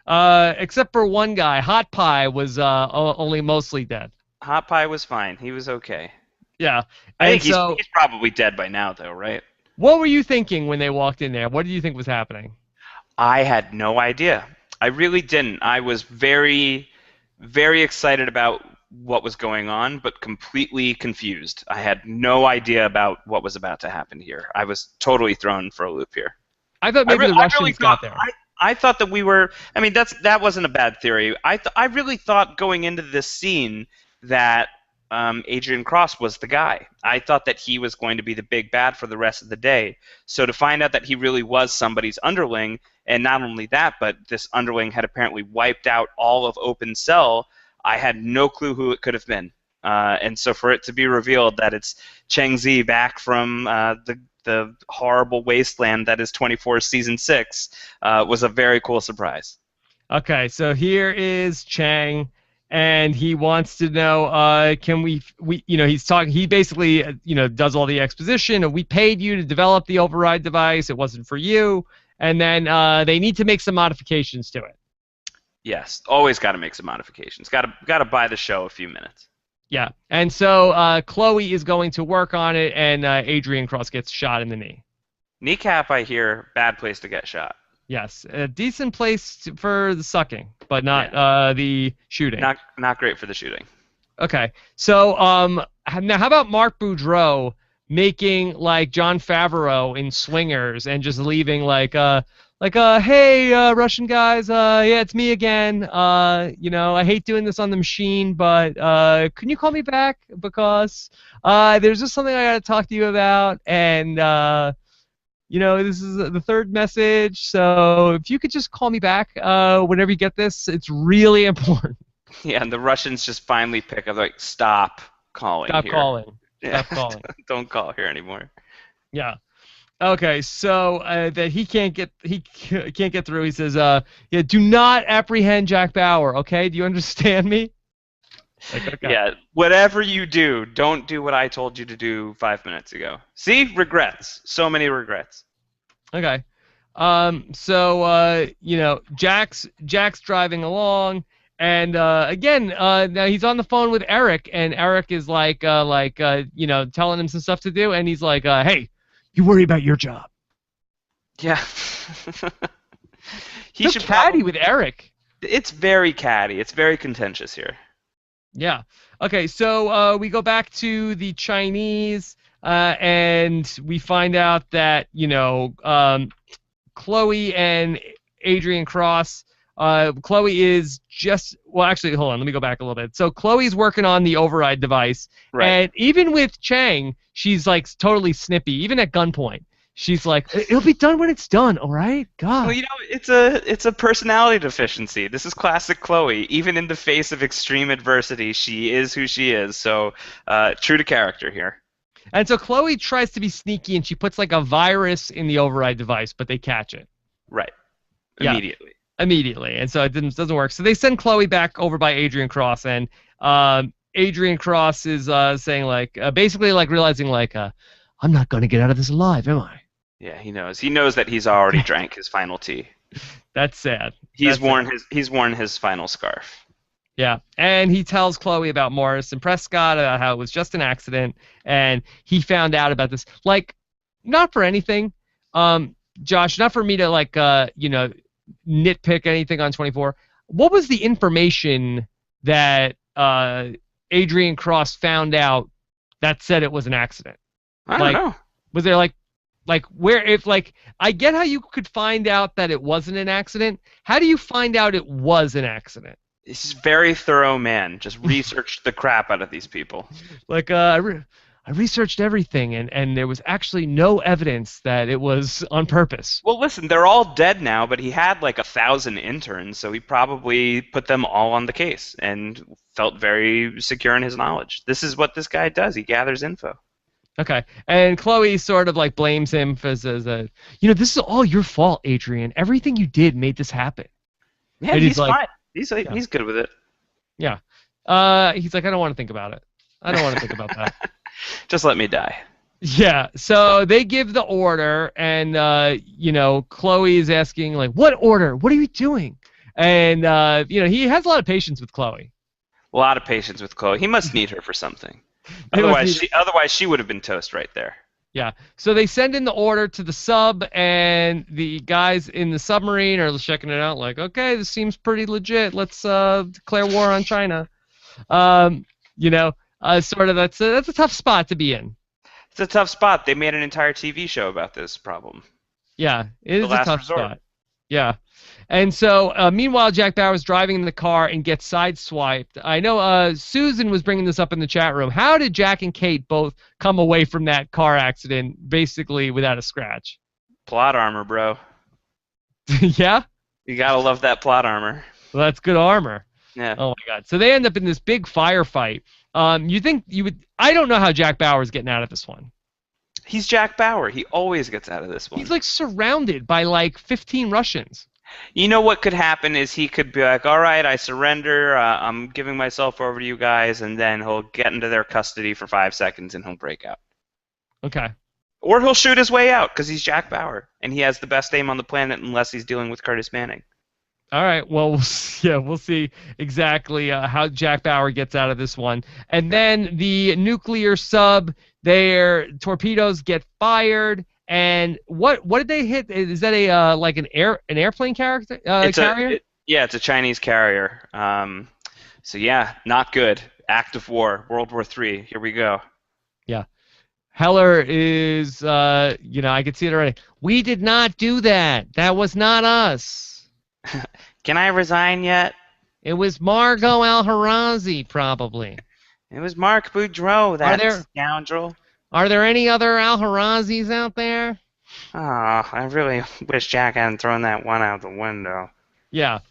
Except for one guy. Hot Pie was only mostly dead. Hot Pie was fine. He was okay. Yeah. I think he's probably dead by now, though, right? What were you thinking when they walked in there? What did you think was happening? I had no idea. I really didn't. I was very, very excited about what was going on, but completely confused. I had no idea about what was about to happen here. I was totally thrown for a loop here. I thought maybe the Russians got there. I thought that we were. I mean, that wasn't a bad theory. I really thought going into this scene that Adrian Cross was the guy. I thought that he was going to be the big bad for the rest of the day. So to find out that he really was somebody's underling, and not only that, but this underling had apparently wiped out all of Open Cell, I had no clue who it could have been. And so for it to be revealed that it's Cheng Zi back from the horrible wasteland that is 24 season 6 was a very cool surprise. Okay, so here is Chang, and he wants to know, can we he's talking, he basically, does all the exposition, and we paid you to develop the override device, it wasn't for you, and then they need to make some modifications to it. Yes, always got to make some modifications. Got to buy the show a few minutes. Yeah, and so Chloe is going to work on it, and Adrian Cross gets shot in the knee. Kneecap, I hear, bad place to get shot. Yes, a decent place for the sucking, but not the shooting. Not great for the shooting. Okay, so now how about Mark Boudreau making like Jon Favreau in Swingers and just leaving hey, Russian guys, yeah, it's me again. I hate doing this on the machine, but can you call me back because there's just something I gotta talk to you about, and this is the third message, so if you could just call me back whenever you get this, it's really important. Yeah, and the Russians just finally pick up, like, stop calling Stop here. calling. Yeah, Stop calling. don't call here anymore. Yeah. Okay, so that can't get through. He says, yeah, do not apprehend Jack Bauer. Okay, do you understand me? Like, okay. Yeah, whatever you do, don't do what I told you to do 5 minutes ago. See, regrets. So many regrets. Okay. So Jack's driving along, and again, now he's on the phone with Eric, and Eric is telling him some stuff to do, and he's like, hey, you worry about your job. Yeah. He should catty with Eric. It's very catty. It's very contentious here. Yeah. Okay, so we go back to the Chinese, and we find out that, Chloe and Adrian cross. Chloe is actually, hold on, let me go back a little bit. So Chloe's working on the override device, right. And even with Chang, she's like totally snippy, even at gunpoint. She's like, it'll be done when it's done, all right? God. Well, it's a personality deficiency. This is classic Chloe. Even in the face of extreme adversity, she is who she is. So, true to character here. And so Chloe tries to be sneaky, and she puts like a virus in the override device, but they catch it. Right. Immediately. Yeah. Immediately. And so it doesn't work. So they send Chloe back over by Adrian Cross, and Adrian Cross is saying like, basically like realizing like, I'm not going to get out of this alive, am I? Yeah, he knows. He knows that he's already drank his final tea. That's sad. He's worn his final scarf. Yeah, and he tells Chloe about Morris and Prescott, how it was just an accident, and he found out about this. Like, not for anything, Josh, not for me to like, nitpick anything on 24. What was the information that Adrian Cross found out that said it was an accident? I don't know. Was there like where, if like, I get how you could find out that it wasn't an accident. How do you find out it was an accident? This is a very thorough man. Just researched the crap out of these people. Like, I researched everything, and there was actually no evidence that it was on purpose. Well, listen, they're all dead now, but he had like 1,000 interns, so he probably put them all on the case and felt very secure in his knowledge. This is what this guy does. He gathers info. Okay, and Chloe sort of like blames him for this is all your fault, Adrian. Everything you did made this happen. Yeah, and he's fine. He's good with it. Yeah. He's like, I don't want to think about it. I don't want to think about that. Just let me die. Yeah. So they give the order, and Chloe is asking like, "What order? What are you doing?" And he has a lot of patience with Chloe. A lot of patience with Chloe. He must need her for something. Otherwise she would have been toast right there. Yeah. So they send in the order to the sub, and the guys in the submarine are checking it out. Like, okay, this seems pretty legit. Let's declare war on China. Sort of. That's a tough spot to be in. It's a tough spot. They made an entire TV show about this problem. Yeah, it is a tough spot. Yeah. And so, meanwhile, Jack Bauer is driving in the car and gets sideswiped. I know Susan was bringing this up in the chat room. How did Jack and Kate both come away from that car accident basically without a scratch? Plot armor, bro. Yeah? You gotta love that plot armor. Well, that's good armor. Yeah. Oh, my God. So they end up in this big firefight. You think you would... I don't know how Jack Bauer's getting out of this one. He's Jack Bauer. He always gets out of this one. He's like surrounded by like 15 Russians. You know what could happen is he could be like, all right, I surrender. I'm giving myself over to you guys, and then he'll get into their custody for 5 seconds and he'll break out. Okay. Or he'll shoot his way out because he's Jack Bauer, and he has the best aim on the planet unless he's dealing with Curtis Manning. All right. Well, we'll see exactly how Jack Bauer gets out of this one. And then the nuclear sub, their torpedoes get fired. And what did they hit? Is that an airplane carrier? It's a Chinese carrier. So yeah, not good. Act of war, World War III. Here we go. Yeah. Heller is, I could see it already. We did not do that. That was not us. Can I resign yet? It was Margot Alharazi, probably. It was Mark Boudreau, that scoundrel. Are there any other Alharazis out there? I really wish Jack hadn't thrown that one out the window. Yeah. That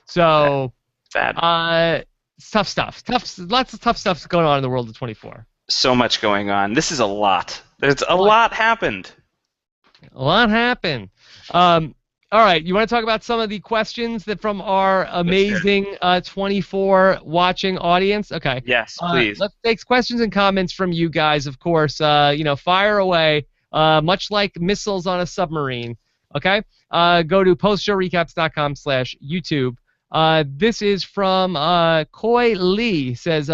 So, bad. uh, tough stuff. Lots of tough stuff going on in the world of 24. So much going on. This is a lot. There's a A lot, lot happened. a lot happened. Um, all right, you want to talk about some of the questions that from our Let's hear it. amazing 24 watching audience? Okay. Yes, please. Let's take questions and comments from you guys, of course. Fire away, much like missiles on a submarine. Okay. Go to postshowrecaps.com/YouTube. This is from Koi Lee. Says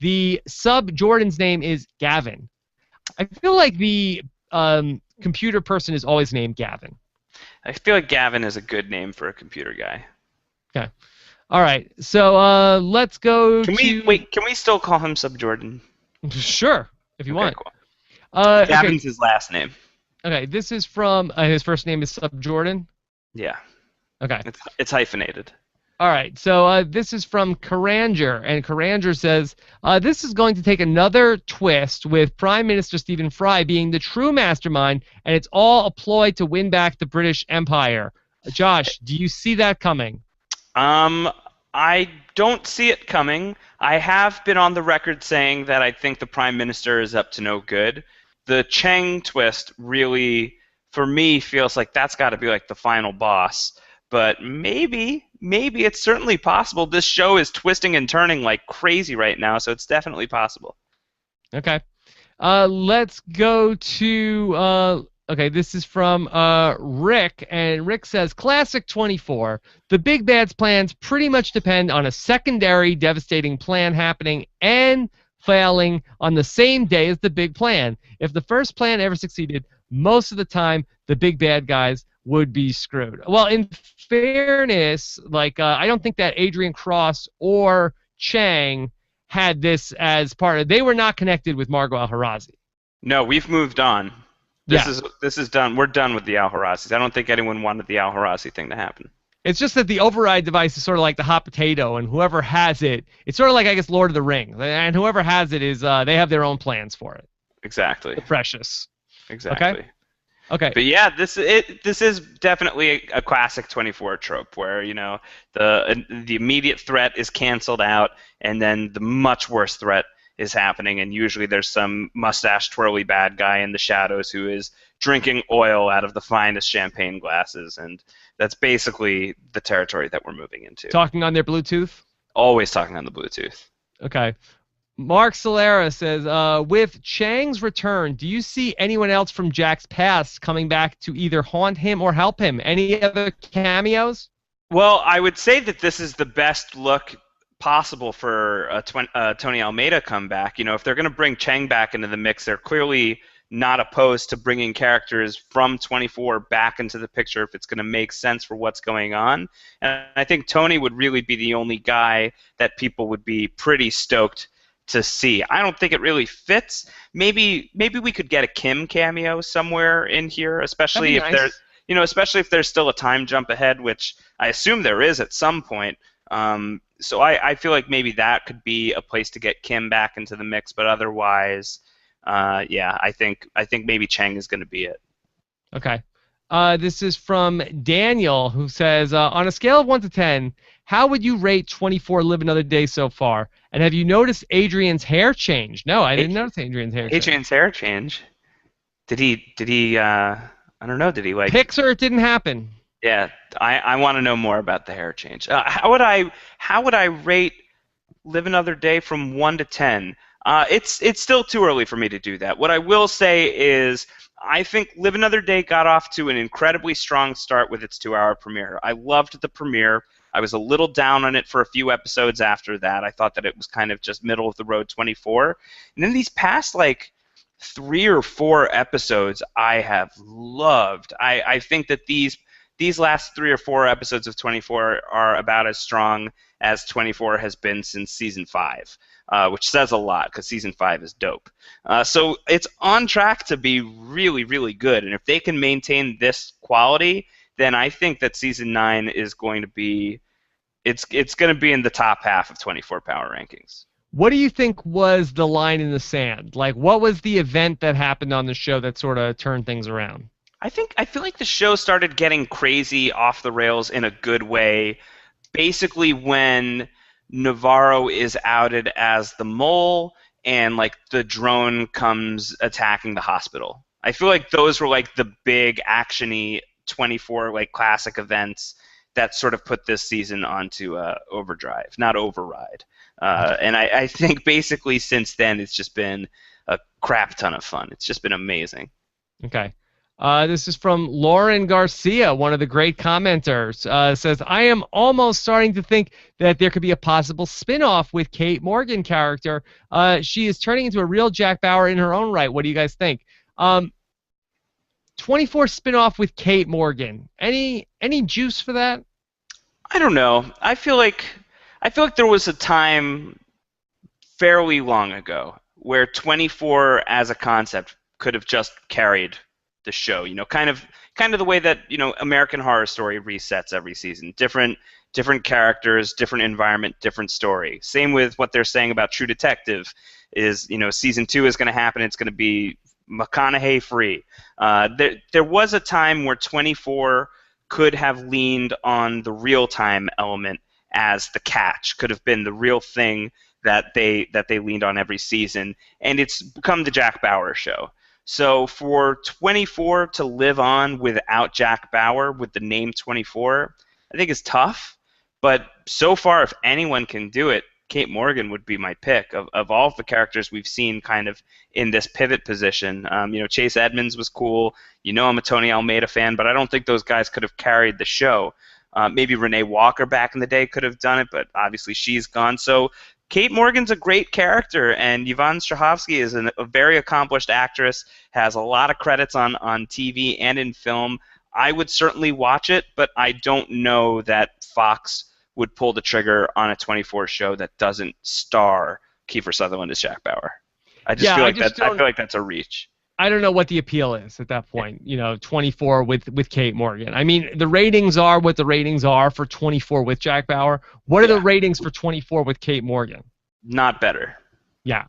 the sub Jordan's name is Gavin. I feel like the computer person is always named Gavin. I feel like Gavin is a good name for a computer guy. Okay. All right. So let's go Can we to wait? Can we still call him Sub Jordan? sure if you Okay, want. cool. Okay. Gavin's his last name. Okay. This is from his first name is Sub Jordan. Yeah, Okay. it's hyphenated. All right. So this is from Karanger, and Karanger says this is going to take another twist with Prime Minister Stephen Fry being the true mastermind, and it's all a ploy to win back the British Empire. Josh, do you see that coming? I don't see it coming. I have been on the record saying that I think the Prime Minister is up to no good. The Cheng twist really, for me, feels like that's got to be like the final boss. But maybe it's certainly possible. This show is twisting and turning like crazy right now, so it's definitely possible. Okay. Let's go to okay, this is from Rick, and Rick says classic 24. The big bad's plans pretty much depend on a secondary devastating plan happening and failing on the same day as the big plan. If the first plan ever succeeded, most of the time the big bad guys would be screwed. Well, in fairness, I don't think that Adrian Cross or Chang had this as part of. They were not connected with Margot Al-Harazi. No, we've moved on. Yes. This is done. We're done with the Al-Harazis. I don't think anyone wanted the Al-Harazi thing to happen. It's just that the override device is sort of like the hot potato, and whoever has it, it's sort of like, I guess, Lord of the Rings, and whoever has it is they have their own plans for it. Exactly. The Precious. Okay. Exactly. Okay. But yeah, this is definitely a classic 24 trope where the immediate threat is canceled out, and then the much worse threat is happening, and usually there's some mustache twirly bad guy in the shadows who is drinking oil out of the finest champagne glasses, and that's basically the territory that we're moving into. Talking on their Bluetooth. Always talking on the Bluetooth. Okay. Mark Solera says, with Chang's return, do you see anyone else from Jack's past coming back to either haunt him or help him? Any other cameos? Well, I would say that this is the best look possible for a Tony Almeida comeback. If they're going to bring Chang back into the mix, they're clearly not opposed to bringing characters from 24 back into the picture if it's going to make sense for what's going on. And I think Tony would really be the only guy that people would be pretty stoked to see. I don't think it really fits. Maybe we could get a Kim cameo somewhere in here, especially if there's still a time jump ahead, which I assume there is at some point. So I feel like maybe that could be a place to get Kim back into the mix, but otherwise, I think maybe Chang is going to be it. Okay. This is from Daniel, who says, on a scale of 1 to 10, how would you rate 24 Live Another Day so far? And have you noticed Adrian's hair change? No, I didn't notice Adrian's hair change. Adrian's hair change? Did he, I don't know, did he like... Picks or it didn't happen? Yeah, I want to know more about the hair change. How would I rate Live Another Day from 1 to 10? It's still too early for me to do that. What I will say is I think Live Another Day got off to an incredibly strong start with its 2-hour premiere. I loved the premiere. I was a little down on it for a few episodes after that. I thought that it was kind of just middle of the road 24. And then these past 3 or 4 episodes I have loved. I think that these last 3 or 4 episodes of 24 are about as strong as 24 has been since season 5, which says a lot because season 5 is dope. So it's on track to be really, really good. And if they can maintain this quality, then I think that season 9 is going to be it's going to be in the top half of 24 Power Rankings. What do you think was the line in the sand? What was the event that happened on the show that sort of turned things around? I feel like the show started getting crazy off the rails in a good way basically when Navarro is outed as the mole and like the drone comes attacking the hospital. I feel like those were like the big actiony 24 like classic events that sort of put this season onto overdrive, not override. And I think basically since then it's just been a crap ton of fun. It's just been amazing. Okay. This is from Lauren Garcia, one of the great commenters. Says, I am almost starting to think that there could be a possible spin-off with Kate Morgan character. She is turning into a real Jack Bauer in her own right. What do you guys think? 24 spin-off with Kate Morgan. Any juice for that? I don't know. I feel like there was a time fairly long ago where 24 as a concept could have just carried the show. Kind of the way that American Horror Story resets every season. Different characters, different environment, different story. Same with what they're saying about True Detective. Is season 2 is going to happen. It's going to be McConaughey free. There was a time where 24 could have leaned on the real time element as the catch. Could have been the real thing that they leaned on every season, and it's become the Jack Bauer show. So for 24 to live on without Jack Bauer with the name 24, I think is tough. But so far, if anyone can do it, Kate Morgan would be my pick of all of the characters we've seen kind of in this pivot position. Chase Edmonds was cool. I'm a Tony Almeida fan, but I don't think those guys could have carried the show. Maybe Renee Walker back in the day could have done it, but obviously she's gone. So Kate Morgan's a great character, and Yvonne Strahovski is a very accomplished actress, has a lot of credits on TV and in film. I would certainly watch it, but I don't know that Fox would pull the trigger on a 24 show that doesn't star Kiefer Sutherland as Jack Bauer. I feel like that's a reach. I don't know what the appeal is at that point. 24 with Kate Morgan. I mean, the ratings are what the ratings are for 24 with Jack Bauer. What are the ratings for 24 with Kate Morgan? Not better. Yeah,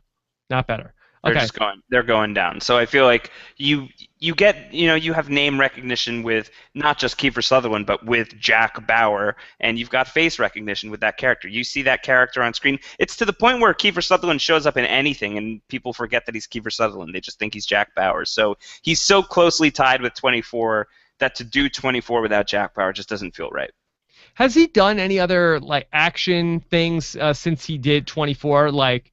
not better. Okay. They're going down. So I feel like you get, you have name recognition with not just Kiefer Sutherland, but with Jack Bauer, and you've got face recognition with that character. You see that character on screen. It's to the point where Kiefer Sutherland shows up in anything, and people forget that he's Kiefer Sutherland. They just think he's Jack Bauer. So he's so closely tied with 24 that to do 24 without Jack Bauer just doesn't feel right. Has he done any other like action things since he did 24? Like,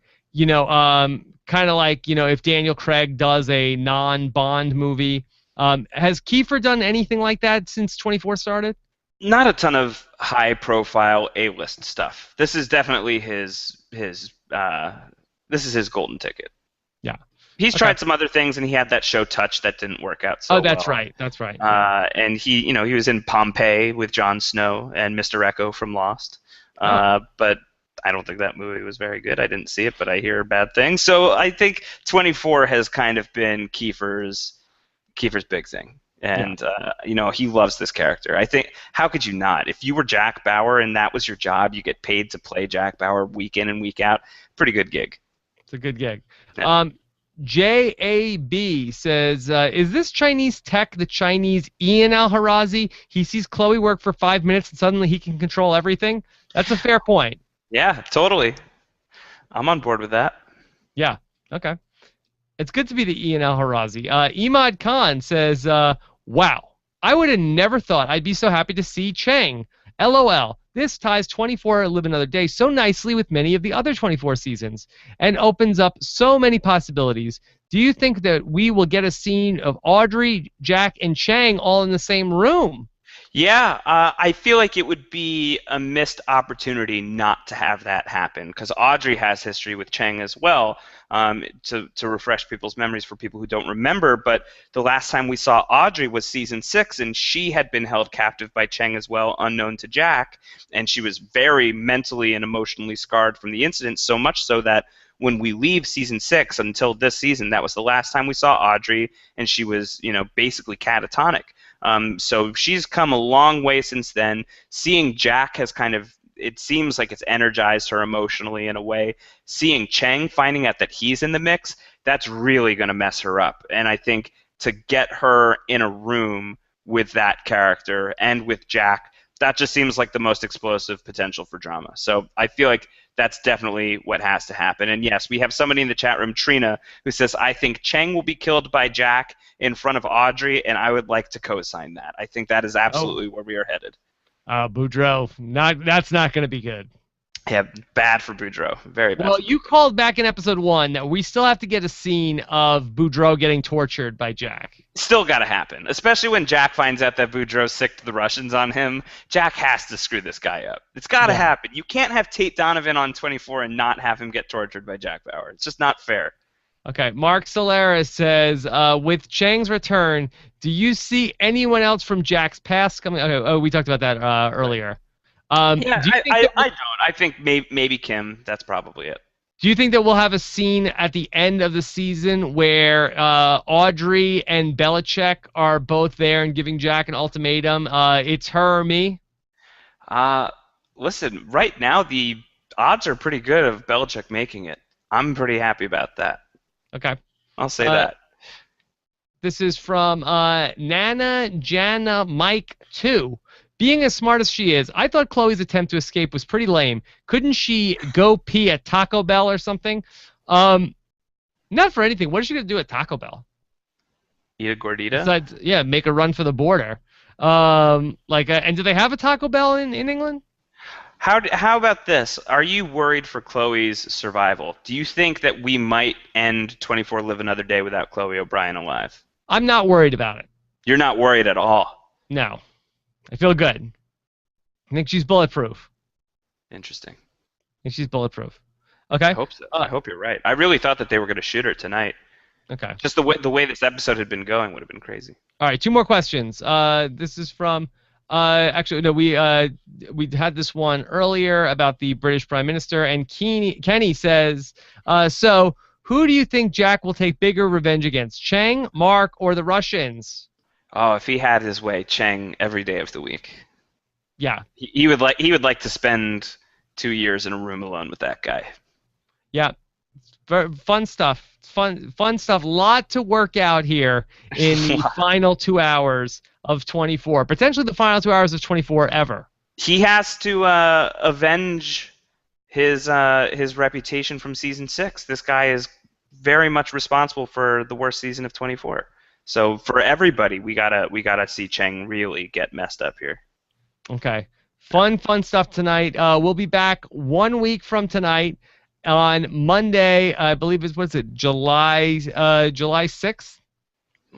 kind of like, if Daniel Craig does a non-Bond movie. Has Kiefer done anything like that since 24 started? Not a ton of high-profile A-list stuff. This is definitely his golden ticket. Yeah. He's tried some other things, and he had that show Touch that didn't work out so well. Oh, that's right. That's right. And he was in Pompeii with Jon Snow and Mr. Echo from Lost. But I don't think that movie was very good. I didn't see it, but I hear bad things. So I think 24 has kind of been Kiefer's big thing. And, he loves this character. I think, how could you not? If you were Jack Bauer and that was your job, you get paid to play Jack Bauer week in and week out. Pretty good gig. It's a good gig. Yeah. JAB says, is this Chinese tech the Chinese Ian Al-Harazi? He sees Chloe work for 5 minutes and suddenly he can control everything? That's a fair point. Yeah, totally. I'm on board with that. Yeah, okay. It's good to be the Ian Al-Harazi. Imad Khan says, wow, I would have never thought I'd be so happy to see Chang. LOL. This ties 24 Live Another Day so nicely with many of the other 24 seasons and opens up so many possibilities. Do you think that we will get a scene of Audrey, Jack, and Chang all in the same room? Yeah, I feel like it would be a missed opportunity not to have that happen because Audrey has history with Chang as well. To refresh people's memories for people who don't remember, but the last time we saw Audrey was season 6, and she had been held captive by Chang as well, unknown to Jack, and she was very mentally and emotionally scarred from the incident, so much so that when we leave season 6 until this season, that was the last time we saw Audrey, and she was, basically catatonic. So she's come a long way since then. Seeing Jack has it seems like it's energized her emotionally in a way. Seeing Chang, finding out that he's in the mix, that's really going to mess her up. And I think to get her in a room with that character and with Jack. That just seems like the most explosive potential for drama. So I feel like that's definitely what has to happen. And yes, we have somebody in the chat room, Trina, who says, I think Chang will be killed by Jack in front of Audrey, and I would like to co-sign that. I think that is absolutely where we are headed. Boudreaux, that's not going to be good. Yeah, bad for Boudreaux. Very bad. Well, you called back in episode 1 that we still have to get a scene of Boudreaux getting tortured by Jack. Still got to happen, especially when Jack finds out that Boudreaux sicked the Russians on him. Jack has to screw this guy up. It's got to happen. You can't have Tate Donovan on 24 and not have him get tortured by Jack Bauer. It's just not fair. Okay, Mark Solera says, with Chang's return, do you see anyone else from Jack's past coming? Okay, we talked about that earlier. I don't. I think maybe Kim. That's probably it. Do you think that we'll have a scene at the end of the season where Audrey and Belichick are both there and giving Jack an ultimatum? It's her or me? Listen, right now the odds are pretty good of Belichick making it. I'm pretty happy about that. Okay. I'll say that. This is from Nana Jana Mike 2. Being as smart as she is, I thought Chloe's attempt to escape was pretty lame. Couldn't she go pee at Taco Bell or something? Not for anything. What is she going to do at Taco Bell? Eat a gordita? Besides, yeah, make a run for the border. And do they have a Taco Bell in England? How about this? Are you worried for Chloe's survival? Do you think that we might end 24 Live Another Day without Chloe O'Brien alive? I'm not worried about it. You're not worried at all? No. I feel good. I think she's bulletproof. Interesting. I think she's bulletproof. Okay. I hope so. I hope you're right. I really thought that they were going to shoot her tonight. Okay. Just the way this episode had been going would have been crazy. All right, 2 more questions. This is from actually no, we had this one earlier about the British Prime Minister, and Kenny says, so who do you think Jack will take bigger revenge against, Chang, Mark, or the Russians? Oh, if he had his way, Chang every day of the week. Yeah. He would like to spend 2 years in a room alone with that guy. Yeah. Fun stuff. Fun stuff. Lot to work out here in the final 2 hours of 24. Potentially the final 2 hours of 24 ever. He has to avenge his reputation from season 6. This guy is very much responsible for the worst season of 24. So for everybody, we gotta see Chang really get messed up here. Okay, fun stuff tonight. We'll be back 1 week from tonight on Monday. I believe July 6th,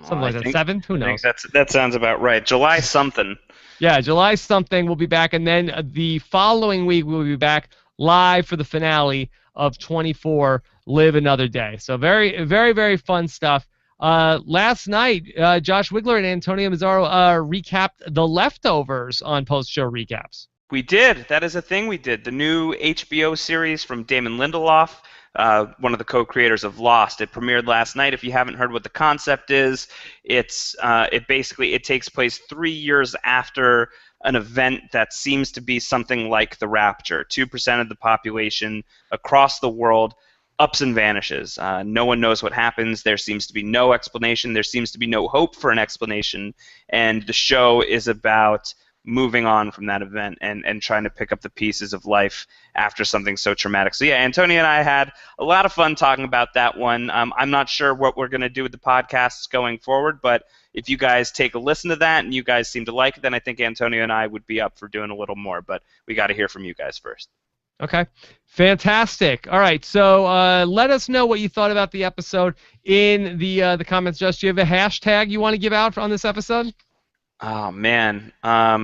something like that. 7th. Who knows? That sounds about right. July something. Yeah, July something. We'll be back, and then the following week we'll be back live for the finale of 24 Live Another Day. So very, very, very fun stuff. Last night, Josh Wigler and Antonio Mazzaro recapped The Leftovers on post-show recaps. We did. That is a thing we did. The new HBO series from Damon Lindelof, one of the co-creators of Lost. It premiered last night. If you haven't heard what the concept is, it takes place 3 years after an event that seems to be something like the Rapture. 2% of the population across the world ups and vanishes. No one knows what happens. There seems to be no explanation. There seems to be no hope for an explanation. And the show is about moving on from that event and trying to pick up the pieces of life after something so traumatic. So yeah, Antonio and I had a lot of fun talking about that one. I'm not sure what we're going to do with the podcasts going forward, but if you guys take a listen to that and you guys seem to like it, then I think Antonio and I would be up for doing a little more. But we got to hear from you guys first. Okay, fantastic. All right, so let us know what you thought about the episode in the comments. Just, do you have a hashtag you want to give out on this episode? Oh man, I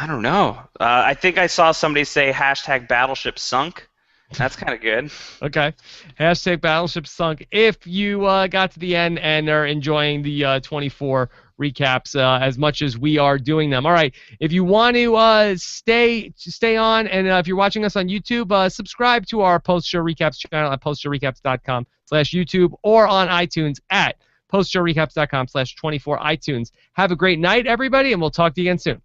don't know. I think I saw somebody say hashtag Battleship Sunk. That's kind of good. Okay, hashtag Battleship Sunk. If you got to the end and are enjoying the 24 recaps as much as we are doing them. All right, if you want to stay on, and if you're watching us on YouTube, subscribe to our post-show recaps channel at postshowrecaps.com/YouTube or on iTunes at postshowrecaps.com/24 iTunes. Have a great night, everybody, and we'll talk to you again soon.